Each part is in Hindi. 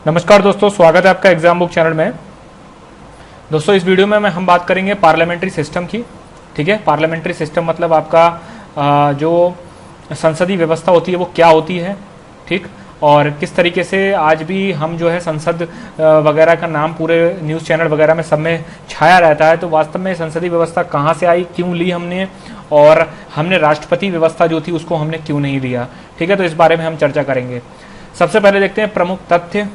नमस्कार दोस्तों, स्वागत है आपका एग्जाम बुक चैनल में। दोस्तों इस वीडियो में हम बात करेंगे पार्लियामेंट्री सिस्टम की। ठीक है, पार्लियामेंट्री सिस्टम मतलब आपका जो संसदीय व्यवस्था होती है वो क्या होती है, ठीक, और किस तरीके से आज भी हम जो है संसद वगैरह का नाम पूरे न्यूज़ चैनल वगैरह में सब में छाया रहता है। तो वास्तव में संसदीय व्यवस्था कहाँ से आई, क्यों ली हमने, और हमने राष्ट्रपति व्यवस्था जो थी उसको हमने क्यों नहीं लिया। ठीक है, तो इस बारे में हम चर्चा करेंगे। सबसे पहले देखते हैं प्रमुख तथ्य।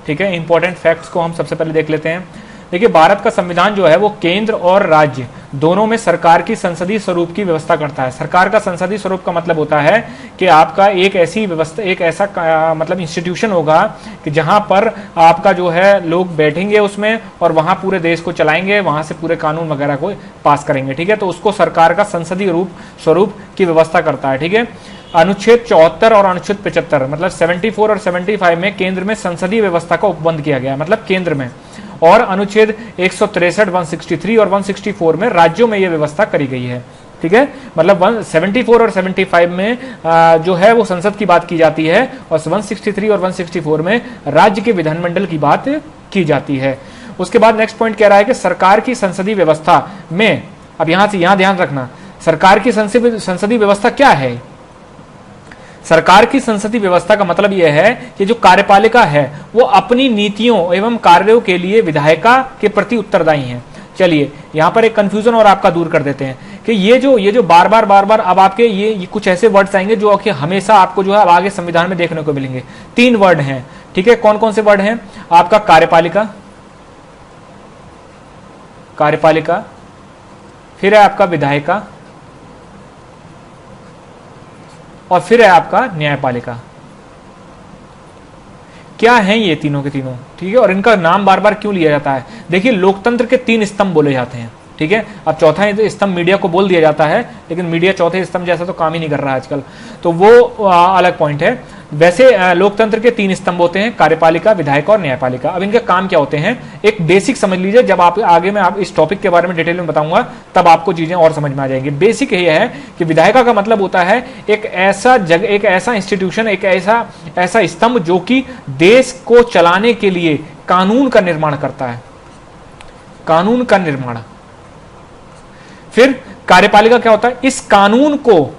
ठीक है, इंपॉर्टेंट फैक्ट्स को हम सबसे पहले देख लेते हैं। देखिए, भारत का संविधान जो है वो केंद्र और राज्य दोनों में सरकार की संसदीय स्वरूप की व्यवस्था करता है। सरकार का संसदीय स्वरूप का मतलब होता है कि आपका एक ऐसी व्यवस्था, एक ऐसा मतलब इंस्टीट्यूशन होगा कि जहां पर आपका जो है लोग बैठेंगे उसमें और वहां पूरे देश को चलाएंगे, वहां से पूरे कानून वगैरह को पास करेंगे। ठीक है, तो उसको सरकार का संसदीय स्वरूप की व्यवस्था करता है। ठीक है, अनुच्छेद 74 और अनुच्छेद 75 मतलब 74 और 75 में केंद्र में संसदीय व्यवस्था का उपबंध किया गया, मतलब केंद्र में, और अनुच्छेद 163, 163 और 164 में राज्यों में यह व्यवस्था करी गई है। ठीक है, मतलब 174 और 75 में जो है वो संसद की बात की जाती है और 163 और 164 में राज्य के विधानमंडल की बात की जाती है। उसके बाद नेक्स्ट पॉइंट कह रहा है कि सरकार की संसदीय व्यवस्था में, अब यहां से यहां ध्यान रखना, सरकार की संसदीय व्यवस्था क्या है। सरकार की संसदीय व्यवस्था का मतलब यह है कि जो कार्यपालिका है वो अपनी नीतियों एवं कार्यों के लिए विधायिका के प्रति उत्तरदायी है। चलिए यहां पर एक कंफ्यूजन और आपका दूर कर देते हैं कि ये जो बार बार अब आपके ये कुछ ऐसे वर्ड्स आएंगे जो कि हमेशा आपको जो है अब आगे संविधान में देखने को मिलेंगे। 3 वर्ड हैं। ठीक है, कौन कौन से वर्ड हैं? आपका कार्यपालिका, फिर है आपका विधायिका, और फिर है आपका न्यायपालिका। क्या हैं ये तीनों के तीनों? ठीक है, और इनका नाम बार बार क्यों लिया जाता है? देखिए, लोकतंत्र के 3 स्तंभ बोले जाते हैं। ठीक है, अब चौथा स्तंभ मीडिया को बोल दिया जाता है, लेकिन मीडिया चौथे स्तंभ जैसा तो काम ही नहीं कर रहा है आजकल, तो वो अलग पॉइंट है। वैसे लोकतंत्र के 3 स्तंभ होते हैं, कार्यपालिका, विधायिका और न्यायपालिका। अब इनके काम क्या होते हैं एक बेसिक समझ लीजिए, जब आप आगे मैं आप इस टॉपिक के बारे में डिटेल में बताऊंगा तब आपको चीजें और समझ में आ जाएंगी। बेसिक ये है कि विधायिका का मतलब होता है एक ऐसा इंस्टीट्यूशन, एक ऐसा स्तंभ जो कि देश को चलाने के लिए कानून का निर्माण करता है, कानून का निर्माण। फिर कार्यपालिका क्या होता है? इस कानून को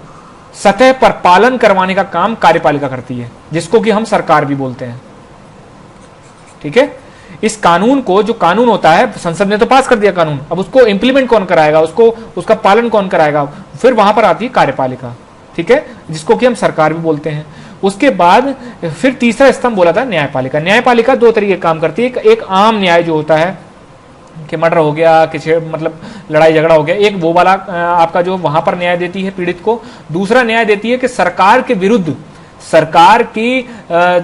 सतह पर पालन करवाने का काम कार्यपालिका करती है, जिसको कि हम सरकार भी बोलते हैं। ठीक है, इस कानून को, जो कानून होता है, संसद ने तो पास कर दिया कानून, अब उसको इंप्लीमेंट कौन कराएगा, उसका पालन कौन कराएगा? फिर वहां पर आती है कार्यपालिका। ठीक है, जिसको कि हम सरकार भी बोलते हैं। उसके बाद फिर तीसरा स्तंभ बोला था न्यायपालिका। न्यायपालिका 2 तरीके काम करती है। एक आम न्याय जो होता है कि मर्डर हो गया, किसी मतलब लड़ाई झगड़ा हो गया, एक वो वाला आपका जो वहां पर न्याय देती है पीड़ित को। दूसरा न्याय देती है कि सरकार के विरुद्ध, सरकार की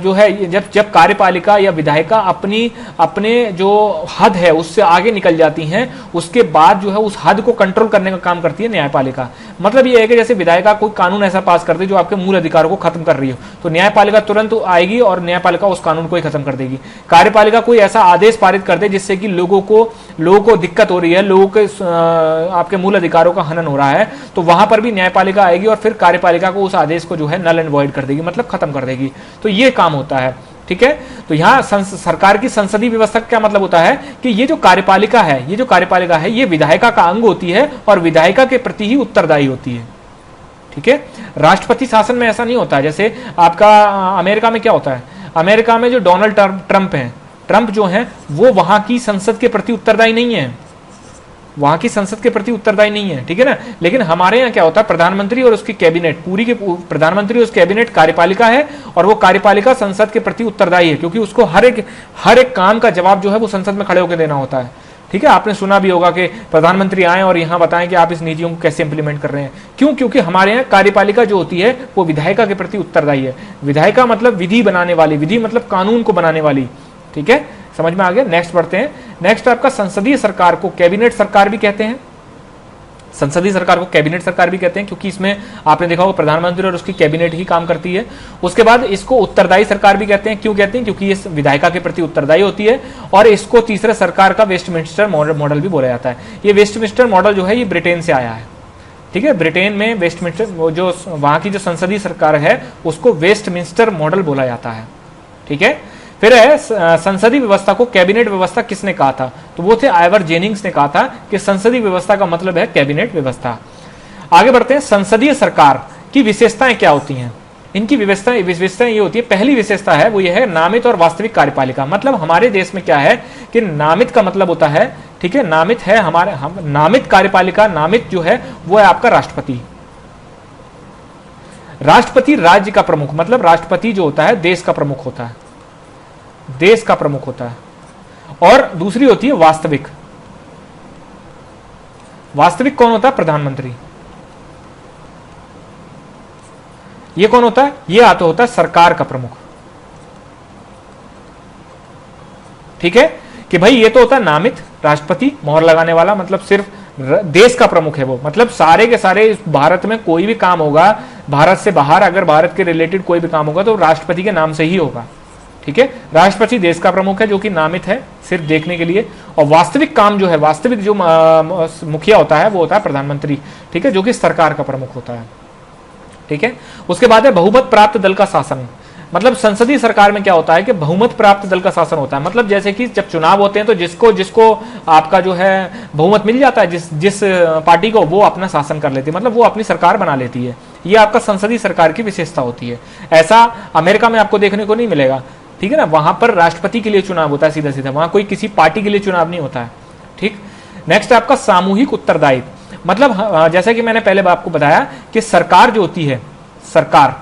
जो है जब कार्यपालिका या विधायिका अपने जो हद है उससे आगे निकल जाती हैं, उसके बाद जो है उस हद को कंट्रोल करने का काम करती है न्यायपालिका। मतलब ये है कि जैसे विधायिका कोई कानून ऐसा पास कर दे जो आपके मूल अधिकारों को खत्म कर रही हो, तो न्यायपालिका तुरंत आएगी और न्यायपालिका उस कानून को ही खत्म कर देगी। कार्यपालिका कोई ऐसा आदेश पारित कर दे जिससे कि लोगों को दिक्कत हो रही है, लोगों के आपके मूल अधिकारों का हनन हो रहा है, तो वहां पर भी न्यायपालिका आएगी और फिर कार्यपालिका को उस आदेश को जो है नल एंड वॉइड कर देगी, मतलब खत्म कर देगी। तो ये काम होता है। ठीक है, तो यहां सरकार की संसदीय व्यवस्था का क्या मतलब होता है कि ये जो कार्यपालिका है ये विधायिका का अंग होती है और विधायिका के प्रति ही उत्तरदायी होती है। ठीक है, राष्ट्रपति शासन में ऐसा नहीं होता है। जैसे आपका अमेरिका में क्या होता है, अमेरिका में जो डोनाल्ड ट्रंप जो है वो वहां की संसद के प्रति उत्तरदायी नहीं है, वहां की संसद के प्रति उत्तरदायी नहीं है। ठीक है ना, लेकिन हमारे यहाँ क्या होता है, प्रधानमंत्री और उसकी कैबिनेट, प्रधानमंत्री और उसकी कैबिनेट कार्यपालिका है और वो कार्यपालिका संसद के प्रति उत्तरदायी है, क्योंकि उसको हर एक काम का जवाब जो है वो संसद में खड़े होकर देना होता है। ठीक है, आपने सुना भी होगा कि प्रधानमंत्री आए और यहां बताएं कि आप इस नीतियों को कैसे इंप्लीमेंट कर रहे हैं। क्यों? क्योंकि हमारे यहाँ कार्यपालिका जो होती है वो विधायिका के प्रति उत्तरदायी है। विधायिका मतलब विधि बनाने वाली, विधि मतलब कानून को बनाने वाली। ठीक है, समझ में आ गया? नेक्स्ट बढ़ते हैं। नेक्स्ट आपका संसदीय सरकार को कैबिनेट सरकार भी कहते हैं। संसदीय सरकार को कैबिनेट सरकार भी कहते हैं क्योंकि इसमें आपने देखा होगा प्रधानमंत्री और उसकी कैबिनेट ही काम करती है। उसके बाद इसको उत्तरदायी सरकार भी कहते हैं। क्यों कहते हैं? क्योंकि ये विधायिका के प्रति उत्तरदायी होती है। और इसको तीसरा सरकार का वेस्टमिंस्टर मॉडल भी बोला जाता है। ये वेस्टमिंस्टर मॉडल जो है ये ब्रिटेन से आया है। ठीक है, ब्रिटेन में वेस्टमिंस्टर जो वहां की जो संसदीय सरकार है उसको वेस्टमिंस्टर मॉडल बोला जाता है। ठीक है, फिर है संसदीय व्यवस्था को कैबिनेट व्यवस्था किसने कहा था? तो वो थे आइवर जेनिंग्स ने कहा था कि संसदीय व्यवस्था का मतलब है कैबिनेट व्यवस्था। आगे बढ़ते हैं, संसदीय सरकार की विशेषताएं क्या होती हैं? इनकी विशेषताएं ये होती है, पहली विशेषता है वो ये है नामित और वास्तविक कार्यपालिका। मतलब हमारे देश में क्या है कि नामित का मतलब होता है, ठीक है, नामित है हमारे नामित कार्यपालिका, नामित जो है वो है आपका राष्ट्रपति। राष्ट्रपति राज्य का प्रमुख, मतलब राष्ट्रपति जो होता है देश का प्रमुख होता है, देश का प्रमुख होता है। और दूसरी होती है वास्तविक। वास्तविक कौन होता है? प्रधानमंत्री। ये कौन होता है? ये आता होता है सरकार का प्रमुख। ठीक है, कि भाई ये तो होता है नामित, राष्ट्रपति मोहर लगाने वाला, मतलब सिर्फ देश का प्रमुख है वो, मतलब सारे के सारे भारत में कोई भी काम होगा, भारत से बाहर अगर भारत के रिलेटेड कोई भी काम होगा तो राष्ट्रपति के नाम से ही होगा। ठीक है, राष्ट्रपति देश का प्रमुख है जो कि नामित है सिर्फ देखने के लिए, और वास्तविक काम जो है, वास्तविक जो मुखिया होता है वो होता है प्रधानमंत्री। ठीक है, जो कि सरकार का प्रमुख होता है। ठीक है, उसके बाद है बहुमत प्राप्त दल का शासन। मतलब संसदीय सरकार में क्या होता है कि बहुमत प्राप्त दल का शासन होता है। मतलब जैसे कि जब चुनाव होते हैं तो जिसको जिसको आपका जो है बहुमत मिल जाता है, जिस पार्टी को, वो अपना शासन कर लेती है, मतलब वो अपनी सरकार बना लेती है। ये आपका संसदीय सरकार की विशेषता होती है। ऐसा अमेरिका में आपको देखने को नहीं मिलेगा। ठीक है ना, वहां पर राष्ट्रपति के लिए चुनाव होता है सीधा सीधा, वहां कोई किसी पार्टी के लिए चुनाव नहीं होता है। ठीक, नेक्स्ट आपका सामूहिक उत्तरदायित्व। मतलब जैसा कि मैंने पहले आपको बताया कि सरकार जो होती है, सरकार,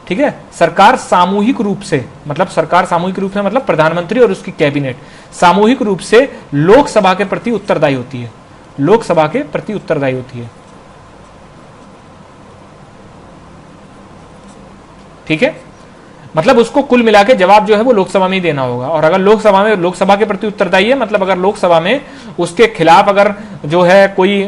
ठीक है, सरकार सामूहिक रूप से, मतलब सरकार सामूहिक रूप से मतलब प्रधानमंत्री और उसकी कैबिनेट सामूहिक रूप से लोकसभा के प्रति उत्तरदायी होती है, लोकसभा के प्रति उत्तरदायी होती है। ठीक है, मतलब उसको कुल मिला के जवाब जो है वो लोकसभा में ही देना होगा। और अगर लोकसभा में, लोकसभा के प्रति उत्तरदायी है मतलब अगर लोकसभा में उसके खिलाफ अगर जो है कोई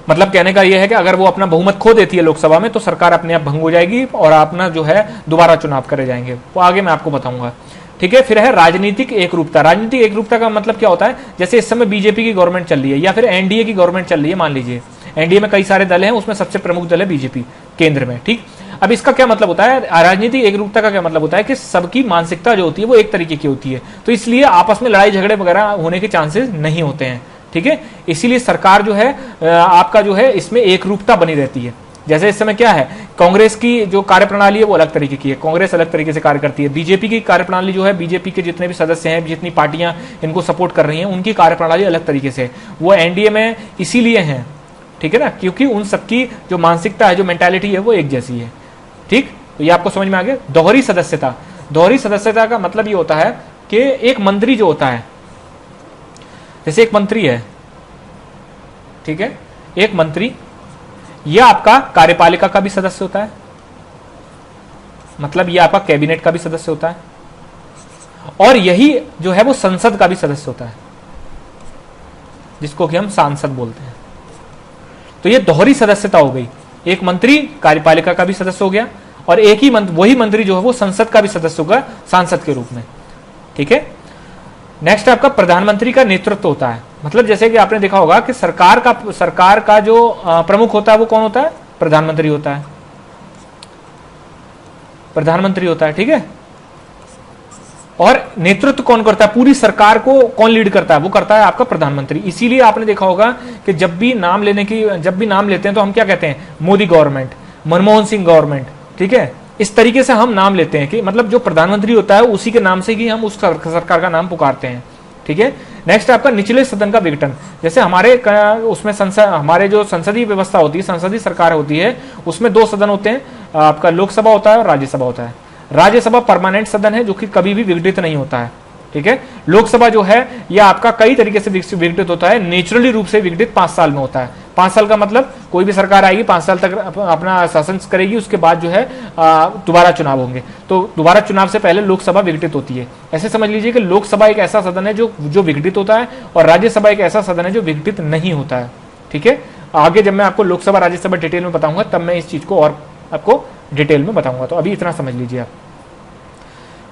मतलब कहने का यह है कि अगर वो अपना बहुमत खो देती है लोकसभा में तो सरकार अपने आप भंग हो जाएगी और अपना जो है दोबारा चुनाव करे जाएंगे, वो आगे मैं आपको बताऊंगा। ठीक है, फिर है राजनीतिक एकरूपता। राजनीतिक एकरूपता का मतलब क्या होता है? जैसे इस समय बीजेपी की गवर्नमेंट चल रही है या फिर एनडीए की गवर्नमेंट चल रही है, मान लीजिए एनडीए में कई सारे दल हैं, उसमें सबसे प्रमुख दल है बीजेपी केंद्र में। ठीक, अब इसका क्या मतलब होता है? राजनीतिक एकरूपता का क्या मतलब होता है कि सबकी मानसिकता जो होती है वो एक तरीके की होती है, तो इसलिए आपस में लड़ाई झगड़े वगैरह होने के चांसेस नहीं होते हैं। ठीक है, इसीलिए सरकार जो है आपका जो है इसमें एकरूपता बनी रहती है। जैसे इस समय क्या है, कांग्रेस की जो कार्यप्रणाली है वो अलग तरीके की है, कांग्रेस अलग तरीके से कार्य करती है। बीजेपी की कार्यप्रणाली जो है, बीजेपी के जितने भी सदस्य हैं, जितनी पार्टियां इनको सपोर्ट कर रही हैं, उनकी कार्यप्रणाली अलग तरीके से, वो एनडीए में इसीलिए हैं। ठीक है ना, क्योंकि उन सबकी जो मानसिकता है, जो मेंटालिटी है वो एक जैसी है। ठीक, तो ये आपको समझ में आ गया। दोहरी सदस्यता। दोहरी सदस्यता का मतलब ये होता है कि एक मंत्री जो होता है, जैसे एक मंत्री है, ठीक है, एक मंत्री यह आपका कार्यपालिका का भी सदस्य होता है, मतलब यह आपका कैबिनेट का भी सदस्य होता है, और यही जो है वो संसद का भी सदस्य होता है, जिसको कि हम सांसद बोलते हैं। तो ये दोहरी सदस्यता हो गई, एक मंत्री कार्यपालिका का भी सदस्य हो गया और एक ही वही मंत्री जो है वो संसद का भी सदस्य होगा सांसद के रूप में। ठीक है, नेक्स्ट आपका प्रधानमंत्री का नेतृत्व होता है। मतलब जैसे कि आपने देखा होगा कि सरकार का जो प्रमुख होता है वो कौन होता है? प्रधानमंत्री होता है, प्रधानमंत्री होता है। ठीक है, और नेतृत्व कौन करता है? पूरी सरकार को कौन लीड करता है? वो करता है आपका प्रधानमंत्री। इसीलिए आपने देखा होगा कि जब भी नाम लेते हैं तो हम क्या कहते हैं? Modi government, Manmohan Singh government. ठीक है, इस तरीके से हम नाम लेते हैं कि मतलब जो प्रधानमंत्री होता है उसी के नाम से ही हम उस सरकार का नाम पुकारते हैं। ठीक है, नेक्स्ट आपका निचले सदन का विघटन। जैसे उसमें हमारे जो संसदीय व्यवस्था होती है, संसदीय सरकार होती है, उसमें दो सदन होते हैं, आपका लोकसभा होता है और राज्यसभा होता है। राज्यसभा परमानेंट सदन है जो कि कभी भी विघटित नहीं होता है। ठीक है, लोकसभा जो है यह आपका कई तरीके से विघटित होता है, नेचुरली रूप से विघटित 5 साल में होता है। 5 साल का मतलब कोई भी सरकार आएगी 5 साल तक अपना शासन करेगी, उसके बाद जो है दोबारा चुनाव होंगे, तो दोबारा चुनाव से पहले लोकसभा विघटित होती है। ऐसे समझ लीजिए कि लोकसभा एक ऐसा सदन है जो विघटित होता है और राज्यसभा एक ऐसा सदन है जो विघटित नहीं होता है। ठीक है, आगे जब मैं आपको लोकसभा राज्यसभा डिटेल में बताऊंगा तब मैं इस चीज को और आपको डिटेल में बताऊंगा, तो अभी इतना समझ लीजिए आप।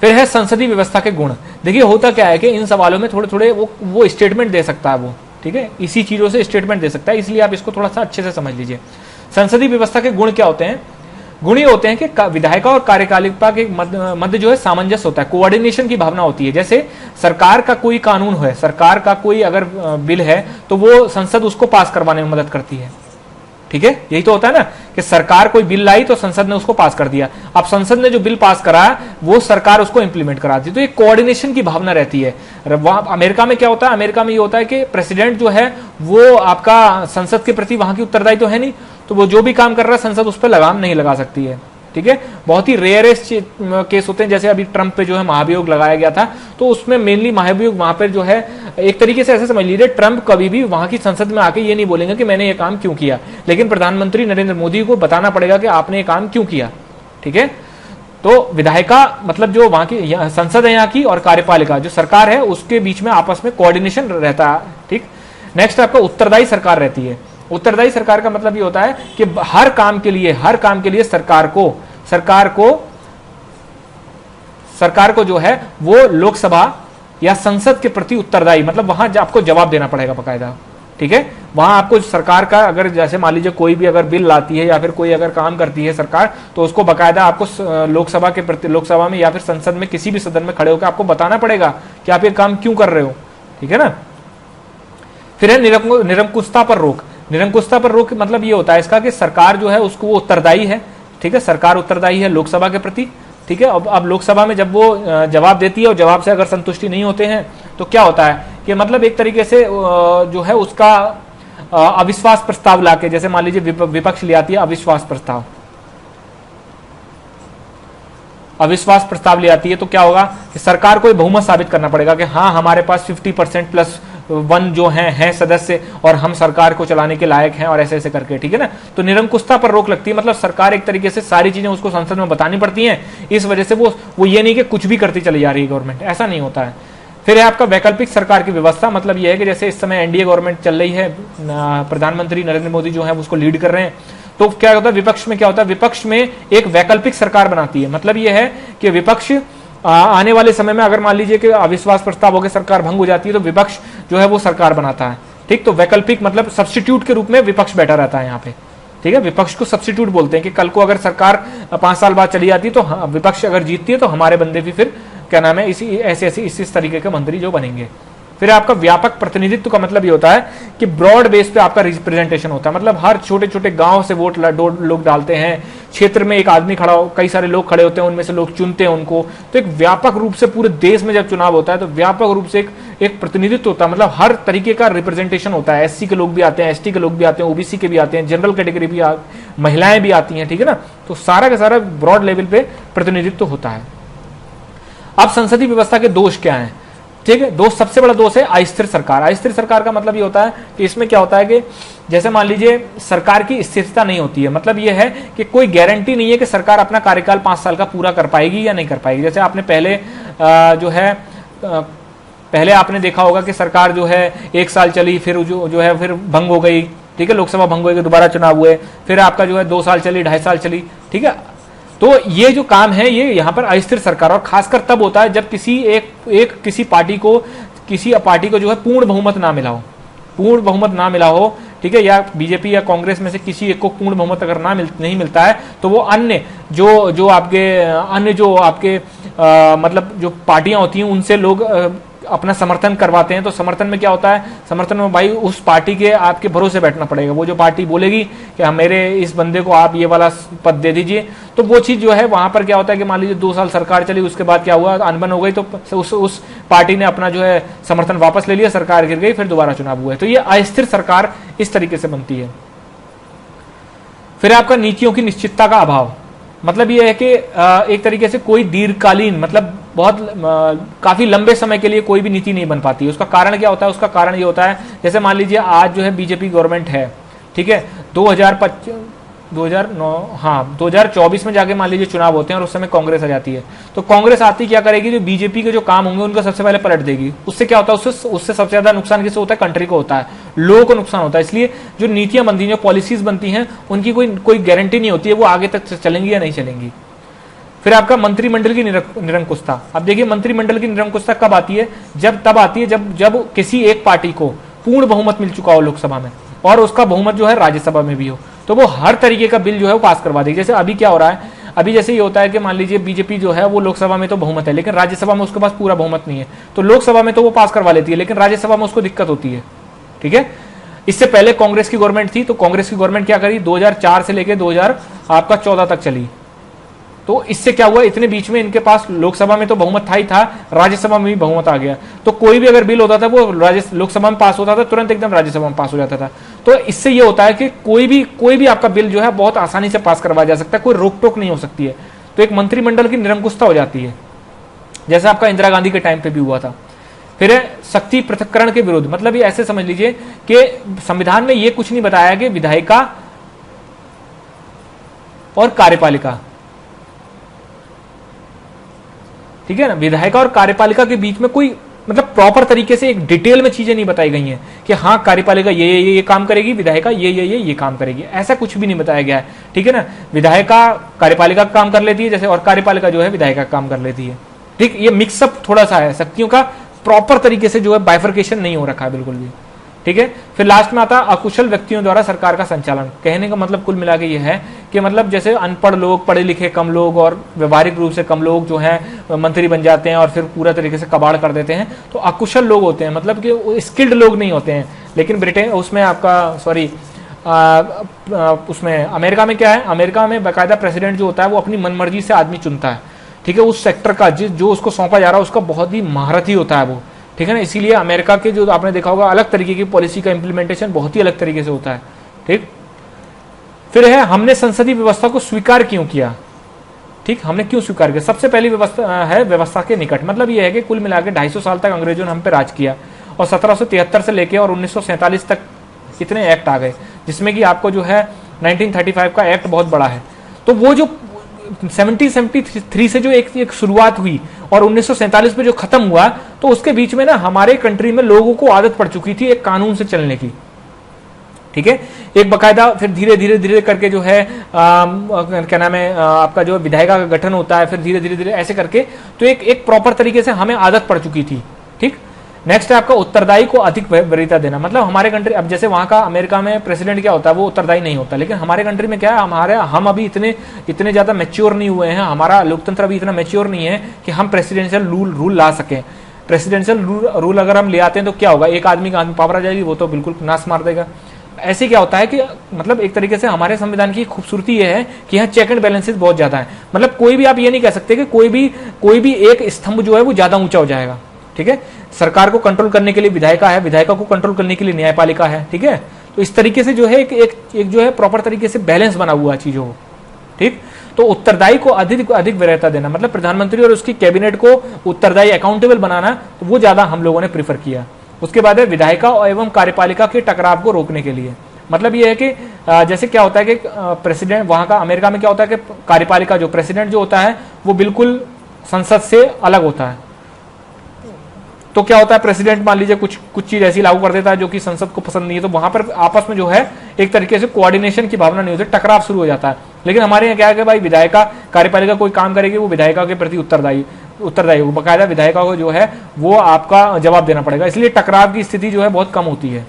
फिर है संसदीय व्यवस्था के गुण। देखिए होता क्या है कि इन सवालों में थोड़े थोड़े वो स्टेटमेंट दे सकता है वो, ठीक है, इसी चीजों से स्टेटमेंट दे सकता है, इसलिए आप इसको थोड़ा सा अच्छे से समझ लीजिए। संसदीय व्यवस्था के गुण क्या होते हैं? गुण ये होते हैं कि विधायिका और कार्यपालिका के मध्य जो है सामंजस्य होता है, कोऑर्डिनेशन की भावना होती है। जैसे सरकार का कोई कानून है, सरकार का कोई अगर बिल है तो वो संसद उसको पास करवाने में मदद करती है, ठीक है। यही तो होता है ना कि सरकार कोई बिल लाई तो संसद ने उसको पास कर दिया, अब संसद ने जो बिल पास करा वो सरकार उसको इंप्लीमेंट कराती है। तो एक कोऑर्डिनेशन की भावना रहती है। अमेरिका में क्या होता है, अमेरिका में ये होता है कि प्रेसिडेंट जो है वो आपका संसद के प्रति वहां की उत्तरदायी तो है नहीं, तो वो जो भी काम कर रहा है संसद उस पर लगाम नहीं लगा सकती है, ठीक है। बहुत ही रेयरेस्ट केस होते हैं, जैसे अभी ट्रंप पे जो है महाभियोग लगाया गया था, तो उसमें मेनली महाभियोग वहां पर जो है एक तरीके से ऐसे समझ लीजिए ट्रंप कभी भी वहां की संसद में आके ये नहीं बोलेंगे कि मैंने ये काम क्यों किया, लेकिन प्रधानमंत्री नरेंद्र मोदी को बताना पड़ेगा कि आपने ये काम क्यों किया, ठीक है। तो विधायिका मतलब जो वहां की संसद है यहाँ की, और कार्यपालिका जो सरकार है उसके बीच में आपस में कोऑर्डिनेशन रहता है, ठीक। नेक्स्ट आपका उत्तरदायी सरकार रहती है। उत्तरदायी सरकार का मतलब ये होता है कि हर काम के लिए सरकार को जो है वो लोकसभा या संसद के प्रति उत्तरदायी, मतलब वहां आपको जवाब देना पड़ेगा बकायदा, ठीक है। वहां आपको सरकार का अगर जैसे मान लीजिए कोई भी अगर बिल लाती है या फिर कोई अगर काम करती है सरकार, तो उसको बकायदा आपको लोकसभा के प्रति, लोकसभा में या फिर संसद में किसी भी सदन में खड़े होकर आपको बताना पड़ेगा कि आप ये काम क्यों कर रहे हो, ठीक है ना। फिर है निरंकुशता पर रोक। निरंकुशता पर रोक मतलब ये होता है इसका कि सरकार जो है उसको वो उत्तरदायी है, ठीक है। सरकार उत्तरदायी है लोकसभा के प्रति, ठीक है। अब लोकसभा में जब वो जवाब देती है और जवाब से अगर संतुष्टि नहीं होते हैं तो क्या होता है कि मतलब एक तरीके से जो है उसका अविश्वास प्रस्ताव लाके, जैसे मान लीजिए विपक्ष ले आती है अविश्वास प्रस्ताव ले आती है, तो क्या होगा कि सरकार को बहुमत साबित करना पड़ेगा कि हाँ हमारे पास 50% प्लस 1 जो हैं सदस्य और हम सरकार को चलाने के लायक हैं, और ऐसे ऐसे करके, ठीक है ना। तो निरंकुशता पर रोक लगती है, मतलब सरकार एक तरीके से सारी चीजें उसको संसद में बतानी पड़ती हैं, इस वजह से वो ये नहीं कि कुछ भी करती चली जा रही है गवर्नमेंट, ऐसा नहीं होता है। फिर है आपका वैकल्पिक सरकार की व्यवस्था। मतलब यह है कि जैसे इस समय एनडीए गवर्नमेंट चल रही है, प्रधानमंत्री नरेंद्र मोदी जो है उसको लीड कर रहे हैं, तो क्या होता है विपक्ष में क्या होता है, विपक्ष में एक वैकल्पिक सरकार बनाती है। मतलब यह है कि विपक्ष आने वाले समय में अगर मान लीजिए कि अविश्वास प्रस्ताव होकर सरकार भंग हो जाती है तो विपक्ष जो है वो सरकार बनाता है, ठीक। तो वैकल्पिक मतलब सब्स्टिट्यूट के रूप में विपक्ष बैठा रहता है यहाँ पे, ठीक है। विपक्ष को सब्स्टिट्यूट बोलते हैं कि कल को अगर सरकार 5 साल बाद चली जाती है तो विपक्ष अगर जीतती है तो हमारे बंदे भी फिर क्या नाम है इस तरीके के मंत्री जो बनेंगे। फिर आपका व्यापक प्रतिनिधित्व का मतलब ये होता है कि ब्रॉड बेस पे आपका रिप्रेजेंटेशन होता है, मतलब हर छोटे छोटे गांव से वोट लोग डालते हैं, क्षेत्र में एक आदमी खड़ा हो, कई सारे लोग खड़े होते हैं, उनमें से लोग चुनते हैं उनको। तो एक व्यापक रूप से पूरे देश में जब चुनाव होता है तो व्यापक रूप से एक प्रतिनिधित्व होता है, मतलब हर तरीके का रिप्रेजेंटेशन होता है। एससी के लोग भी आते हैं, एसटी के लोग भी आते हैं, ओबीसी के भी आते हैं, जनरल कैटेगरी भी महिलाएं भी आती हैं, ठीक है ना। तो सारा का सारा ब्रॉड लेवल पे प्रतिनिधित्व होता है। अब संसदीय व्यवस्था के दोष क्या हैं, ठीक है। दोष, सबसे बड़ा दोष है अस्थिर सरकार। अस्थिर सरकार का मतलब ये होता है कि इसमें क्या होता है कि जैसे मान लीजिए सरकार की स्थिरता नहीं होती है, मतलब ये है कि कोई गारंटी नहीं है कि सरकार अपना कार्यकाल 5 साल का पूरा कर पाएगी या नहीं कर पाएगी। जैसे आपने पहले आपने देखा होगा कि सरकार जो है 1 साल चली, फिर जो है फिर भंग हो गई, ठीक है, लोकसभा भंग हो गई, दोबारा चुनाव हुए, फिर आपका जो है 2 साल चली, 2.5 साल चली, ठीक है। तो ये जो काम है ये यहाँ पर अस्थिर सरकार, और खासकर तब होता है जब किसी पार्टी को जो है पूर्ण बहुमत ना मिला हो, ठीक है, या बीजेपी या कांग्रेस में से किसी एक को पूर्ण बहुमत अगर नहीं मिलता है तो वो अन्य जो आपके मतलब जो पार्टियां होती हैं उनसे लोग अपना समर्थन करवाते हैं। तो समर्थन में क्या होता है, समर्थन में भाई उस पार्टी के आपके भरोसे बैठना पड़ेगा। वो जो पार्टी बोलेगी कि मेरे इस बंदे को आप ये वाला पद दे दीजिए, तो वो चीज जो है वहां पर क्या होता है कि मान लीजिए 2 साल सरकार चली, उसके बाद क्या हुआ, अनबन हो गई, तो उस पार्टी ने अपना जो है समर्थन वापस ले लिया, सरकार गिर गई, फिर दोबारा चुनाव हुआ है। तो ये अस्थिर सरकार इस तरीके से बनती है। फिर आपका नीतियों की निश्चितता का अभाव, मतलब ये है कि एक तरीके से कोई दीर्घकालीन, मतलब काफी लंबे समय के लिए कोई भी नीति नहीं बन पाती। उसका कारण क्या होता है, उसका कारण ये होता है जैसे मान लीजिए आज जो है बीजेपी गवर्नमेंट है, ठीक है, 2024 में जाके मान लीजिए चुनाव होते हैं और उस समय कांग्रेस आ जाती है। तो कांग्रेस आती क्या करेगी, जो बीजेपी के जो काम होंगे उनको सबसे पहले पलट देगी। उससे क्या होता है, उससे सबसे ज्यादा नुकसान किसे होता है, कंट्री को होता है, लोगों को नुकसान होता है। इसलिए जो नीतियां बनती हैं, जो पॉलिसीज बनती हैं, उनकी कोई गारंटी नहीं होती है वो आगे तक चलेंगी या नहीं चलेंगी। फिर आपका मंत्रिमंडल की निरंकुशता। अब देखिए मंत्रिमंडल की निरंकुशता कब आती है, तब आती है जब किसी एक पार्टी को पूर्ण बहुमत मिल चुका हो लोकसभा में और उसका बहुमत जो है राज्यसभा में भी हो। तो वो हर तरीके का बिल जो है वो पास करवा देगी। जैसे अभी क्या हो रहा है, अभी जैसे ये होता है कि मान लीजिए बीजेपी जो है वो लोकसभा में तो बहुमत है, लेकिन राज्यसभा में उसके पास पूरा बहुमत नहीं है, तो लोकसभा में तो वो पास करवा लेती है, लेकिन राज्यसभा में उसको दिक्कत होती है। ठीक है, इससे पहले कांग्रेस की गवर्नमेंट थी, तो कांग्रेस की गवर्नमेंट क्या करी, 2004 से लेकर 2014 तक चली। तो इससे क्या हुआ, इतने बीच में इनके पास लोकसभा में तो बहुमत था ही था, राज्यसभा में भी बहुमत आ गया। तो कोई भी अगर बिल होता था वो लोकसभा में पास होता था, तुरंत एकदम राज्यसभा में पास हो जाता था। तो इससे ये होता है कि कोई भी आपका बिल जो है बहुत आसानी से पास करवाया जा सकता है, कोई रोक टोक नहीं हो सकती है। तो एक मंत्रिमंडल की निरंकुशता हो जाती है, जैसा आपका इंदिरा गांधी के टाइम पे भी हुआ था। फिर है शक्ति पृथक्करण के विरुद्ध, मतलब ये ऐसे समझ लीजिए कि संविधान में ये कुछ नहीं बताया कि विधायिका और कार्यपालिका, ठीक है ना, विधायिका और कार्यपालिका के बीच में कोई मतलब प्रॉपर तरीके से एक डिटेल में चीजें नहीं बताई गई हैं कि हाँ कार्यपालिका ये काम करेगी, विधायिका ये काम करेगी, ऐसा कुछ भी नहीं बताया गया है। ठीक है ना, विधायिका कार्यपालिका का काम कर लेती है जैसे, और कार्यपालिका जो है विधायिका का काम कर लेती है। ठीक, ये मिक्सअप थोड़ा सा है, शक्तियों का प्रॉपर तरीके से जो है बाइफर्केशन नहीं हो रखा है बिल्कुल भी। ठीक है, फिर लास्ट में आता अकुशल व्यक्तियों द्वारा सरकार का संचालन। कहने का मतलब कुल मिला के ये है कि मतलब जैसे अनपढ़ लोग, पढ़े लिखे कम लोग और व्यवहारिक रूप से कम लोग जो हैं मंत्री बन जाते हैं और फिर पूरा तरीके से कबाड़ कर देते हैं। तो अकुशल लोग होते हैं, मतलब कि स्किल्ड लोग नहीं होते हैं। लेकिन ब्रिटेन उसमें आपका उसमें अमेरिका में क्या है, अमेरिका में बाकायदा प्रेसिडेंट जो होता है वो अपनी मनमर्जी से आदमी चुनता है। ठीक है, उस सेक्टर का जो उसको सौंपा जा रहा है उसका बहुत ही महारथी होता है वो। ठीक है ना, इसीलिए अमेरिका के जो आपने देखा होगा अलग तरीके की पॉलिसी का इंप्लीमेंटेशन बहुत ही अलग तरीके से होता है। ठीक, फिर है हमने संसदीय व्यवस्था को स्वीकार क्यों किया। ठीक, हमने क्यों स्वीकार किया, सबसे पहली व्यवस्था है व्यवस्था के निकट, मतलब यह है कि कुल मिलाकर 250 साल तक अंग्रेजों ने हम पे राज किया और 1773 से लेकर और 1947 तक कितने एक्ट आ गए, जिसमें कि आपको जो है 1935 का एक्ट बहुत बड़ा है। तो वो जो 1773 से जो एक शुरुआत हुई और 1947 में जो खत्म हुआ, तो उसके बीच में ना हमारे कंट्री में लोगों को आदत पड़ चुकी थी एक कानून से चलने की। ठीक है, एक बकायदा फिर धीरे धीरे करके जो है क्या नाम है आपका जो विधायिका का गठन होता है, फिर धीरे धीरे ऐसे करके तो एक प्रॉपर तरीके से हमें आदत पड़ चुकी थी। ठीक, नेक्स्ट है आपका उत्तरदायी को अधिक वरीयता देना, मतलब हमारे कंट्री, अब जैसे वहां का अमेरिका में प्रेसिडेंट क्या होता है वो उत्तरदायी नहीं होता, लेकिन हमारे कंट्री में क्या है, हम अभी इतने ज्यादा मैच्योर नहीं हुए हैं, हमारा लोकतंत्र अभी इतना मैच्योर नहीं है कि हम प्रेसिडेंशियल रूल ला सकें। प्रेसिडेंशियल रूल अगर हम ले आते हैं तो क्या होगा, एक आदमी का पावर आ जाएगी, वो तो बिल्कुल नाश मार देगा। ऐसे क्या होता है कि मतलब एक तरीके से हमारे संविधान की खूबसूरती ये है कि यहाँ चेक एंड बैलेंसेस बहुत ज्यादा है, मतलब कोई भी आप ये नहीं कह सकते कि कोई भी एक स्तंभ जो है वो ज्यादा ऊंचा हो जाएगा। ठीक है, सरकार को कंट्रोल करने के लिए विधायिका है, विधायिका को कंट्रोल करने के लिए न्यायपालिका है। ठीक है, तो इस तरीके से जो है एक जो है प्रॉपर तरीके से बैलेंस बना हुआ है चीजों को। ठीक, तो उत्तरदायी को अधिक वरीयता देना, मतलब प्रधानमंत्री और उसकी कैबिनेट को उत्तरदायी अकाउंटेबल बनाना, तो वो ज्यादा हम लोगों ने प्रीफर किया। उसके बाद है विधायिका एवं कार्यपालिका के टकराव को रोकने के लिए, मतलब ये है कि जैसे क्या होता है कि प्रेसिडेंट वहां का अमेरिका में क्या होता है कि कार्यपालिका जो प्रेसिडेंट जो होता है वो बिल्कुल संसद से अलग होता है। तो क्या होता है, प्रेसिडेंट मान लीजिए कुछ चीज ऐसी लागू कर देता है जो कि संसद को पसंद नहीं है, तो वहां पर आपस में जो है एक तरीके से कोऑर्डिनेशन की भावना नहीं होती, टकराव शुरू हो जाता है। लेकिन हमारे यहाँ क्या है कि भाई विधायिका कार्यपालिका कोई काम करेगी वो विधायिका के प्रति उत्तरदायी बकायदा विधायिका को जो है वो आपका जवाब देना पड़ेगा, इसलिए टकराव की स्थिति जो है बहुत कम होती है।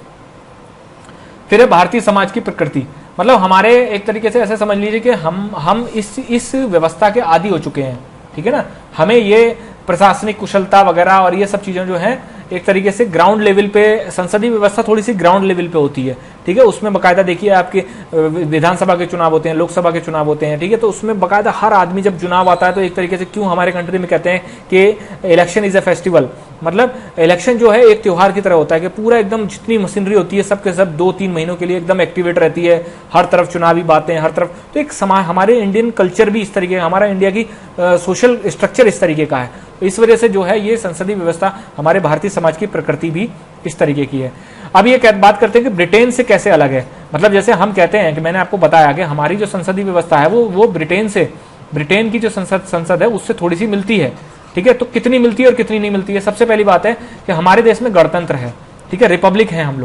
फिर है भारतीय समाज की प्रकृति, मतलब हमारे एक तरीके से ऐसे समझ लीजिए कि हम इस व्यवस्था के आदी हो चुके हैं। ठीक है ना, हमें ये प्रशासनिक कुशलता वगैरह और ये सब चीजें जो हैं एक तरीके से ग्राउंड लेवल पे, संसदीय व्यवस्था थोड़ी सी ग्राउंड लेवल पे होती है। ठीक है, उसमें बकायदा देखिए आपके विधानसभा के चुनाव होते हैं, लोकसभा के चुनाव होते हैं। ठीक है, तो उसमें बकायदा हर आदमी जब चुनाव आता है तो एक तरीके से क्यों हमारे कंट्री में कहते हैं कि इलेक्शन इज अ फेस्टिवल, मतलब इलेक्शन जो है एक त्योहार की तरह होता है कि पूरा एकदम जितनी मशीनरी होती है सबके सब 2-3 महीनों के लिए एकदम एक्टिवेट रहती है, हर तरफ चुनावी बातें, हर तरफ। तो एक हमारे इंडियन कल्चर भी इस तरीके, हमारा इंडिया की सोशल स्ट्रक्चर इस तरीके का है। इस वजह से जो है ये संसदीय व्यवस्था, हमारे भारतीय समाज की प्रकृति भी इस तरीके की है। अब ये बात करते हैं कि ब्रिटेन से कैसे अलग है, मतलब जैसे हम कहते हैं कि मैंने आपको बताया कि हमारी जो संसदीय व्यवस्था है वो ब्रिटेन की जो संसद है उससे थोड़ी सी मिलती है। ठीक है, तो कितनी मिलती है और कितनी नहीं मिलती है। सबसे पहली बात है कि हमारे देश में गणतंत्र है। ठीक है, रिपब्लिक है, हम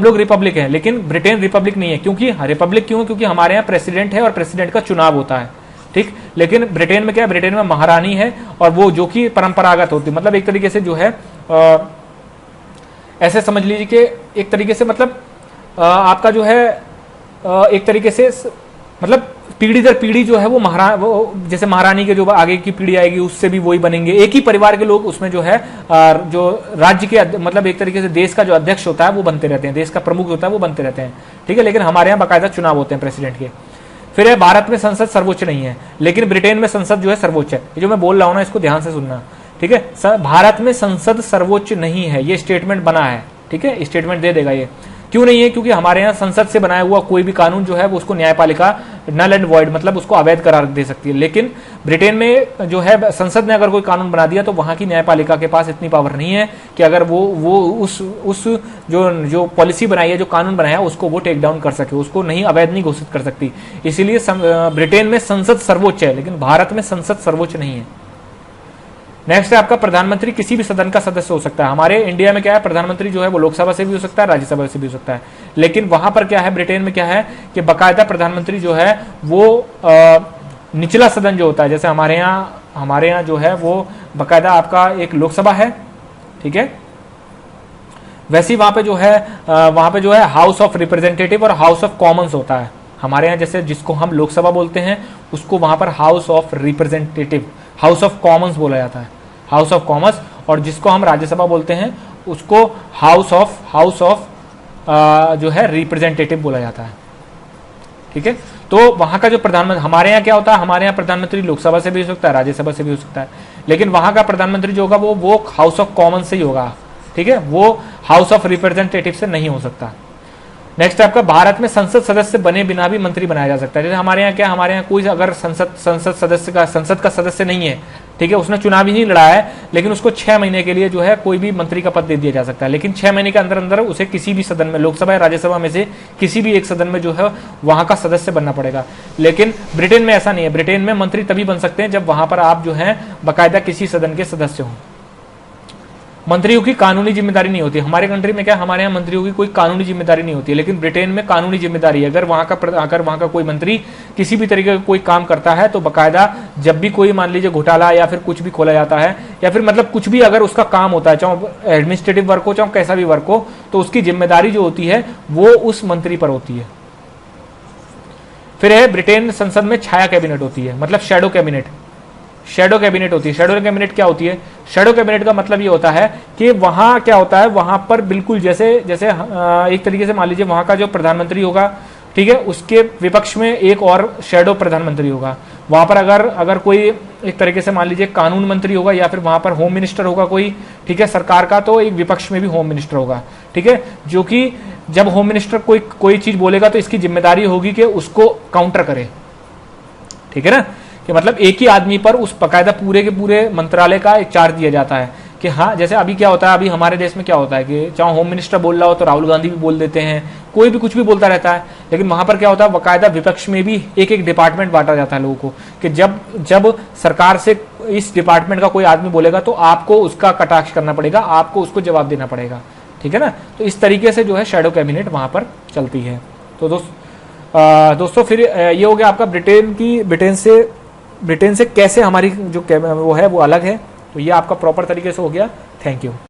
लोग रिपब्लिक है, लेकिन ब्रिटेन रिपब्लिक नहीं है। क्योंकि रिपब्लिक क्यों है, क्योंकि हमारे यहाँ प्रेसिडेंट है और प्रेसिडेंट का चुनाव होता है। ठीक, लेकिन ब्रिटेन में क्या है, ब्रिटेन में महारानी है और वो जो कि परंपरागत होती है, मतलब एक तरीके से जो है ऐसे समझ लीजिए कि एक तरीके से मतलब आपका जो है एक तरीके से मतलब पीढ़ी दर पीढ़ी जो है वो जैसे महारानी के जो आगे की पीढ़ी आएगी उससे भी वही बनेंगे, एक ही परिवार के लोग उसमें जो है जो राज्य के मतलब एक तरीके से देश का जो अध्यक्ष होता है वो बनते रहते हैं, देश का प्रमुख होता है वो बनते रहते हैं, ठीक है। लेकिन हमारे यहाँ बाकायदा चुनाव होते हैं प्रेसिडेंट के। फिर है भारत में संसद सर्वोच्च नहीं है, लेकिन ब्रिटेन में संसद जो है सर्वोच्च है। ये जो मैं बोल रहा हूं ना इसको ध्यान से सुनना, ठीक है। भारत में संसद सर्वोच्च नहीं है, ये स्टेटमेंट बना है, ठीक है, स्टेटमेंट दे देगा ये। क्यों नहीं है? क्योंकि हमारे यहाँ संसद से बनाया हुआ कोई भी कानून जो है वो उसको न्यायपालिका नल एंड वॉइड मतलब उसको अवैध करार दे सकती है। लेकिन ब्रिटेन में जो है संसद ने अगर कोई कानून बना दिया तो वहां की न्यायपालिका के पास इतनी पावर नहीं है कि अगर वो उस जो पॉलिसी बनाई है, जो कानून बनाया है उसको वो टेक डाउन कर सके, उसको नहीं अवैध नहीं घोषित कर सकती। इसीलिए ब्रिटेन में संसद सर्वोच्च है, लेकिन भारत में संसद सर्वोच्च नहीं है। नेक्स्ट है आपका प्रधानमंत्री किसी भी सदन का सदस्य हो सकता है। हमारे इंडिया में क्या है, प्रधानमंत्री जो है वो लोकसभा से भी हो सकता है, राज्यसभा से भी हो सकता है। लेकिन वहां पर क्या है, ब्रिटेन में क्या है कि बाकायदा प्रधानमंत्री जो है वो निचला सदन जो होता है, जैसे हमारे यहाँ जो है वो बाकायदा आपका एक लोकसभा है, ठीक है, वैसे ही वहां पे जो है हाउस ऑफ रिप्रेजेंटेटिव और हाउस ऑफ कॉमन्स होता है। हमारे यहाँ जैसे जिसको हम लोकसभा बोलते हैं उसको वहां पर house of representative, house of Commons बोला जाता है, हाउस ऑफ कॉमन्स। और जिसको हम राज्यसभा बोलते हैं उसको हाउस ऑफ जो है रिप्रेजेंटेटिव बोला जाता है, ठीक है। तो वहां का जो प्रधानमंत्री, हमारे यहाँ क्या होता है, हमारे यहाँ प्रधानमंत्री लोकसभा से भी हो सकता है, राज्यसभा से भी हो सकता है, लेकिन वहां का प्रधानमंत्री जो होगा वो हाउस ऑफ कॉमन से ही होगा, ठीक है, वो हाउस ऑफ रिप्रेजेंटेटिव से नहीं हो सकता। नेक्स्ट आपका भारत में संसद सदस्य बने बिना भी मंत्री बनाया जा सकता है। जैसे हमारे यहाँ क्या, हमारे यहाँ कोई अगर संसद का सदस्य नहीं है, ठीक है, उसने चुनाव ही नहीं लड़ा है, लेकिन उसको 6 महीने के लिए जो है कोई भी मंत्री का पद दे दिया जा सकता है। लेकिन 6 महीने के अंदर अंदर उसे किसी भी सदन में, लोकसभा या राज्यसभा में से किसी भी एक सदन में जो है वहां का सदस्य बनना पड़ेगा। लेकिन ब्रिटेन में ऐसा नहीं है। ब्रिटेन में मंत्री तभी बन सकते हैं जब वहां पर आप जो है बाकायदा किसी सदन के सदस्य हों। मंत्रियों की कानूनी जिम्मेदारी नहीं होती। हमारे कंट्री में क्या, हमारे यहाँ मंत्रियों की कोई कानूनी जिम्मेदारी नहीं होती है, लेकिन ब्रिटेन में कानूनी जिम्मेदारी है। अगर वहां का कोई मंत्री किसी भी तरीके का कोई काम करता है तो बाकायदा जब भी कोई मान लीजिए घोटाला या फिर कुछ भी खोला जाता है या फिर मतलब कुछ भी अगर उसका काम होता है, चाहे एडमिनिस्ट्रेटिव वर्क हो चाहे कैसा भी वर्क हो, तो उसकी जिम्मेदारी जो होती है वो उस मंत्री पर होती है। फिर है ब्रिटेन संसद में छाया कैबिनेट होती है, मतलब शैडो कैबिनेट होती है। शैडो कैबिनेट क्या होती है? शैडो कैबिनेट का मतलब ये होता है कि वहां क्या होता है, वहां पर बिल्कुल जैसे एक तरीके से मान लीजिए वहां का जो प्रधानमंत्री होगा, ठीक है, उसके विपक्ष में एक और शैडो प्रधानमंत्री होगा। वहां पर अगर कोई एक तरीके से मान लीजिए कानून मंत्री होगा या फिर वहां पर होम मिनिस्टर होगा कोई, ठीक है, सरकार का, तो एक विपक्ष में भी होम मिनिस्टर होगा, ठीक है, जो कि जब होम मिनिस्टर कोई चीज बोलेगा तो इसकी जिम्मेदारी होगी कि उसको काउंटर करे, ठीक है ना, कि मतलब एक ही आदमी पर उस बाकायदा पूरे के पूरे मंत्रालय का एक चार्ज दिया जाता है कि हाँ, जैसे अभी क्या होता है, अभी हमारे देश में क्या होता है कि चाहे होम मिनिस्टर बोल रहा हो तो राहुल गांधी भी बोल देते हैं, कोई भी कुछ भी बोलता रहता है। लेकिन वहां पर क्या होता है, बाकायदा विपक्ष में भी एक एक डिपार्टमेंट बांटा जाता है लोगों को कि जब सरकार से इस डिपार्टमेंट का कोई आदमी बोलेगा तो आपको उसका कटाक्ष करना पड़ेगा, आपको उसको जवाब देना पड़ेगा, ठीक है ना। तो इस तरीके से जो है शैडो कैबिनेट वहां पर चलती है। तो दोस्तों फिर ये हो गया आपका ब्रिटेन से कैसे हमारी जो वो है वो अलग है। तो ये आपका प्रॉपर तरीके से हो गया। Thank you.